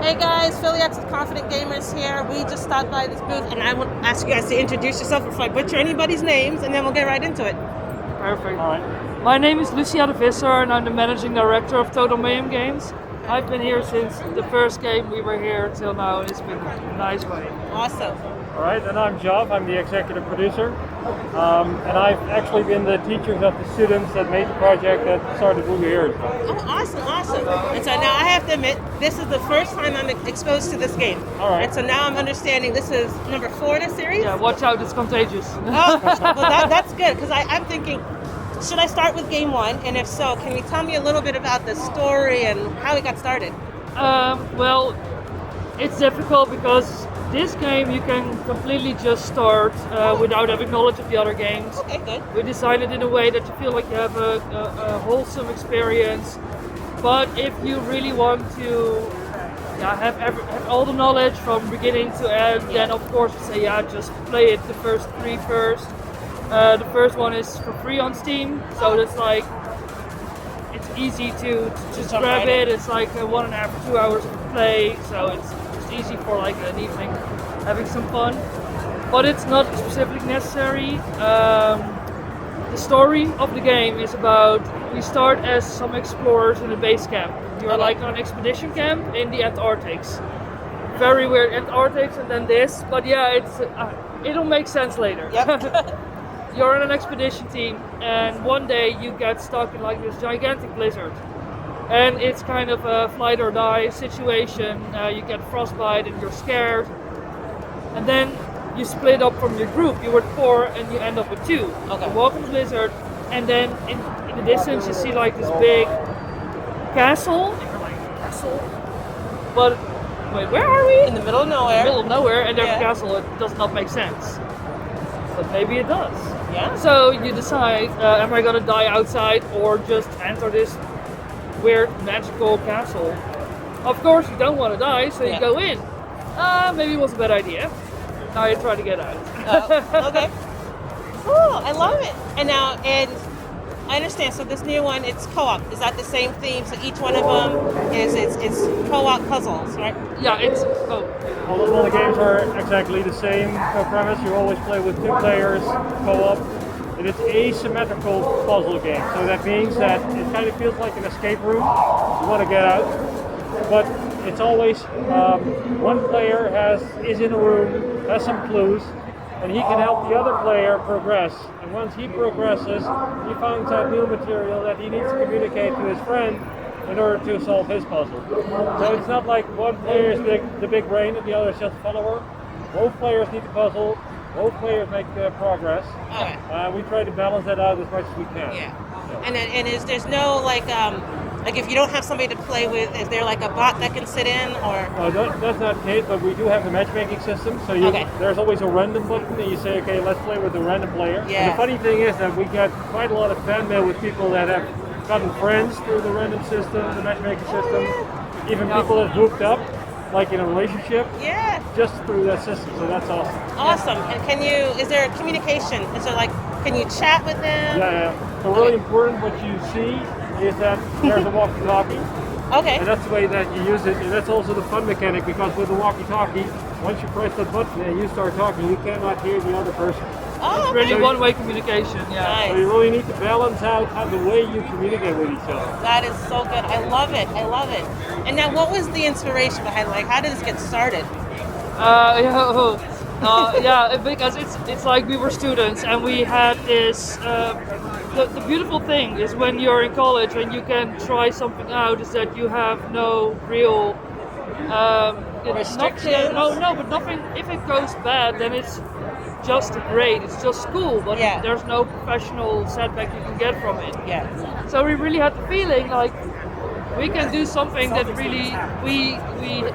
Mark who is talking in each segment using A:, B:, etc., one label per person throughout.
A: Hey guys, Philly X with Confident Gamers here. We just stopped by this booth and I want to ask you guys to introduce yourself before I butcher anybody's names and then we'll get right into it.
B: Perfect.
C: All right.
B: My name is Lucia and Geoff and I'm the managing director of Total Mayhem Games. I've been here since the first game we were here till now, and it's been a nice way.
A: Awesome.
C: All right, and I'm Geoff. I'm the executive producer. And I've actually been the teachers of the students that made the project that started movie here.
A: Oh, awesome. And so now I have to admit, this is the first time I'm exposed to this game.
C: All right.
A: And so now I'm understanding this is number 4 in a series?
B: Yeah, watch out, it's contagious.
A: Oh, well that's good, because I'm thinking, should I start with game 1? And if so, can you tell me a little bit about the story and how it got started?
B: Well, it's difficult because this game you can completely just start without having knowledge of the other games.
A: Okay, good.
B: We designed it in a way that you feel like you have a wholesome experience. But if you really want to have all the knowledge from beginning to end, then of course we say just play it the first 3 first. The first one is for free on Steam, so it's like it's easy to just grab it. It's like 1.5 to 2 hours of play, so it's just easy for like an evening having some fun. But it's not specifically necessary. The story of the game is about we start as some explorers in a base camp. You're like on an expedition camp in the Antarctics. Very weird Antarctics, and then this, but yeah, it'll make sense later.
A: Yep.
B: You're on an expedition team, and one day you get stuck in like this gigantic blizzard, and it's kind of a flight or die situation. You get frostbite and you're scared, and then you split up from your group. You were 4 and you end up with 2.
A: Okay.
B: You walk in the blizzard, and then in the distance you see like this big castle, and you're like, castle? But wait, where are we?
A: In the middle of nowhere.
B: In the middle of nowhere, and there's
A: Yeah.
B: a castle. It does not make sense. But maybe it does.
A: Yeah.
B: So you decide, am I gonna die outside or just enter this weird magical castle? Of course you don't want to die, so you go in. Maybe it was a bad idea. Now you try to get out.
A: Okay. Cool, I love it. And now, I understand, so this new one, it's co-op. Is that the same theme? So each one of them it's co-op puzzles, right?
B: Yeah, it's
C: All the games are exactly the same premise. You always play with 2 players, co-op. And it's asymmetrical puzzle game. So that means that it kind of feels like an escape room. You want to get out. But it's always one player is in a room, has some clues, and he can help the other player progress. And once he progresses, he finds out new material that he needs to communicate to his friend in order to solve his puzzle. So it's not like one player is the big brain and the other is just a follower. Both players need the puzzle, both players make progress.
A: Okay.
C: We try to balance that out as much as we can.
A: Yeah. And there's no like if you don't have somebody to play with, is there like a bot that can sit in or?
C: That's not the case, but we do have the matchmaking system. So there's always a random button and you say, okay, let's play with the random player.
A: Yeah.
C: And the funny thing is that we get quite a lot of fan mail with people that have gotten friends through the random system, the matchmaking system, even people that hooked up, like in a relationship, just through that system. So that's awesome.
A: Awesome. And is there communication? Is there like, can you chat with them?
C: Yeah. So really important what you see is that there's a walkie-talkie.
A: Okay.
C: And that's the way that you use it. And that's also the fun mechanic, because with the walkie-talkie, once you press that button and you start talking, you cannot hear the other person.
A: Oh,
B: it's really one-way communication. Yeah.
A: Nice.
C: So you really need to balance out how the way you communicate with each other.
A: That is so good. I love it. And now, what was the inspiration behind? Like, how did this get started?
B: Because it's like we were students and we had this. The beautiful thing is when you're in college and you can try something out is that you have no real
A: restrictions.
B: But nothing. If it goes bad, then it's just a grade. It's just school, but there's no professional setback you can get from it.
A: Yeah.
B: So we really had the feeling like we can do something that really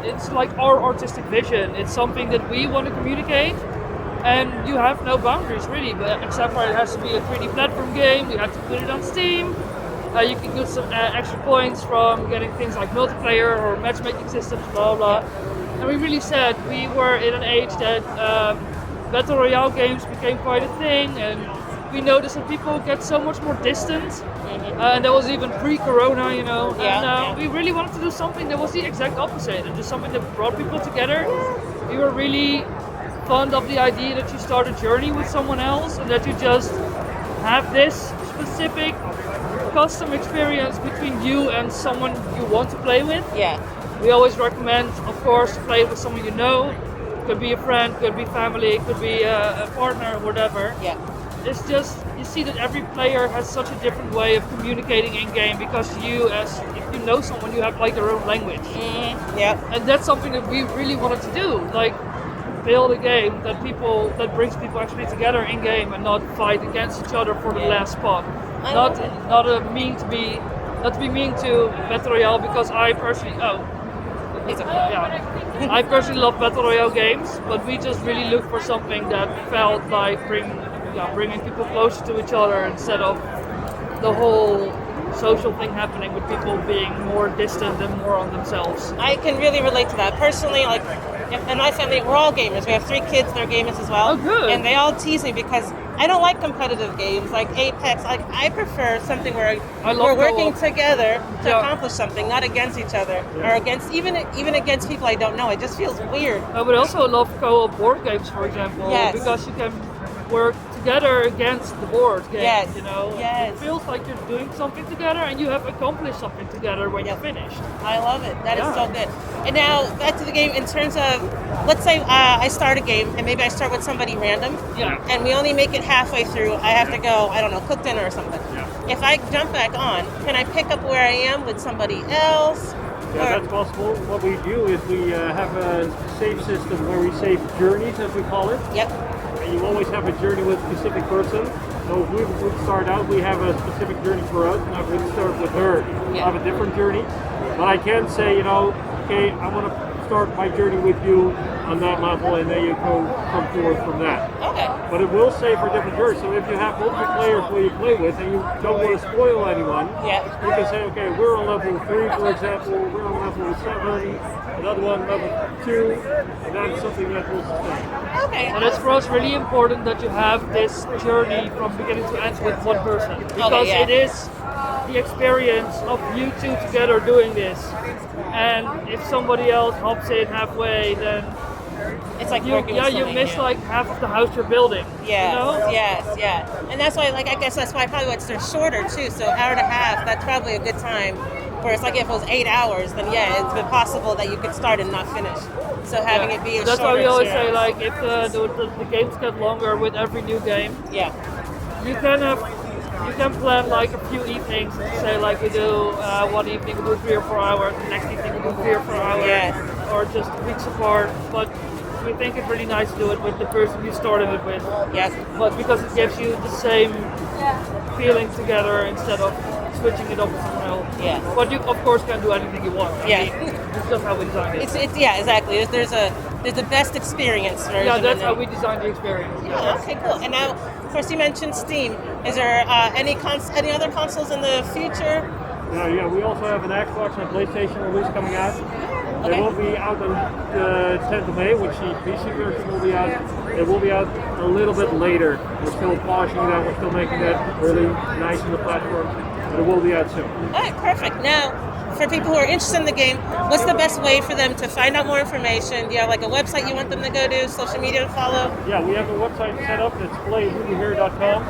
B: it's like our artistic vision. It's something that we want to communicate, and you have no boundaries really, but except for it has to be a 3D platform game. You have to put it on Steam. You can get some extra points from getting things like multiplayer or matchmaking systems, blah blah. And we really said we were in an age that battle royale games became quite a thing, and we noticed that people get so much more distant, and that was even pre-corona, you know.
A: Yeah,
B: And
A: yeah.
B: we really wanted to do something that was the exact opposite, and just something that brought people together. We were really fond of the idea that you start a journey with someone else, and that you just have this specific custom experience between you and someone you want to play with.
A: Yeah.
B: We always recommend, of course, to play with someone you know. Could be a friend, could be family, could be a partner, whatever.
A: Yeah.
B: It's just, you see that every player has such a different way of communicating in game, because you, as if you know someone, you have like their own language.
A: Yeah.
B: And that's something that we really wanted to do. Like, build a game that brings people actually together in game and not fight against each other for the last spot.
A: I
B: Not
A: love it.
B: not to be mean to Battle Royale, because I personally
A: It's
B: I personally love Battle Royale games, but we just really looked for something that felt like bringing people closer to each other, instead of the whole social thing happening with people being more distant and more on themselves.
A: I can really relate to that. Personally, like, in my family, we're all gamers. We have 3 kids, they're gamers as well.
B: Oh, good.
A: And they all tease me because I don't like competitive games like Apex. Like, I prefer something where
B: I love
A: we're working
B: co-op.
A: together to
B: Yeah.
A: accomplish something, not against each other or against even against people I don't know. It just feels weird.
B: I would also love co-op board games, for example,
A: Yes.
B: because you can work together against the board game.
A: Yes.
B: You know,
A: Yes.
B: It feels like you're doing something together, and you have accomplished something together when you're finished.
A: I love it. That is
B: Yeah.
A: so good. And now back to the game in terms of, let's say I start a game and maybe I start with somebody random.
B: Yeah.
A: And we only make it halfway through. I have to go, I don't know, cook dinner or something.
C: Yeah.
A: If I jump back on, can I pick up where I am with somebody else?
C: Yeah, that's possible. What we do is we have a save system where we save journeys, as we call it.
A: Yep.
C: And you always have a journey with a specific person. So if we would start out, we have a specific journey for us, and I would start with her.
A: Yeah.
C: I have a different journey. But I can say, you know, okay, I want to start my journey with you on that level, and then you come forward from that.
A: Okay.
C: But it will say for different journeys. So if you have multiple players where you play with, and you don't want to spoil anyone,
A: Yeah.
C: you can say, okay, we're on level 3, for example, we're on level 7, another one level 2, and that's something that will sustain.
A: Okay.
B: And it's for us really important that you have this journey from beginning to end with one person, because
A: yeah.
B: it is the experience of you two together doing this. And if somebody else hops in halfway, then
A: It's like
B: you
A: working with somebody
B: miss
A: new.
B: like half of the house you're building.
A: Yes,
B: You know?
A: yes, yeah. And that's why, like, I guess that's why probably they're shorter too. So hour and a half, that's probably a good time. Where it's like if it was 8 hours, then yeah, it's been possible that you could start and not finish. So having it be a
B: That's why
A: shorter
B: we always say,
A: experience.
B: like, if the games get longer with every new game,
A: Yeah,
B: you can plan like a few evenings. Say like we do one evening we do 3 or 4 hours, the next evening we do 3 or 4 hours,
A: Yes.
B: or just weeks apart. But we think it's really nice to do it with the person you started it with.
A: yes.
B: But because it gives you the same feeling together instead of switching it up with someone else.
A: Yeah.
B: But you of course can do anything you want. I
A: Yeah.
B: mean, it's just how we designed it.
A: It's yeah, exactly. There's the best experience version.
B: Yeah, that's
A: and
B: how
A: then-
B: we designed the experience.
A: Oh, okay, cool. And now, of course, you mentioned Steam. Is there any other consoles in the future?
C: Yeah, we also have an Xbox and a PlayStation release coming out.
A: Okay.
C: They won't be out on the 10th of May, which the PC version will be out. It will be out a little bit later. We're still polishing that, we're still making that really nice on the platform, but it will be out soon.
A: All right, perfect. Now, for people who are interested in the game, what's the best way for them to find out more information? Do you have like a website you want them to go to, social media to follow?
C: Yeah, we have a website set up. It's playrubyhere.com.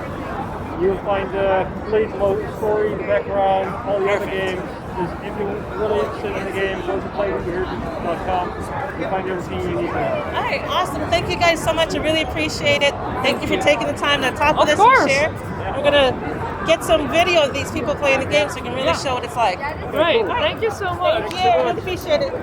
C: You'll find the complete story, the background, all the other
A: Perfect.
C: games. If you're really interested in the game, go to playrubyhere.com. You'll find everything you need there.
A: All right, awesome. Thank you guys so much. I really appreciate it. Thank you for taking the time to talk with
B: Of
A: us
B: course.
A: and share. We're going to get some video of these people playing the game so we can really show what it's like.
B: Great. Thank you so much.
A: Thank you. I appreciate it.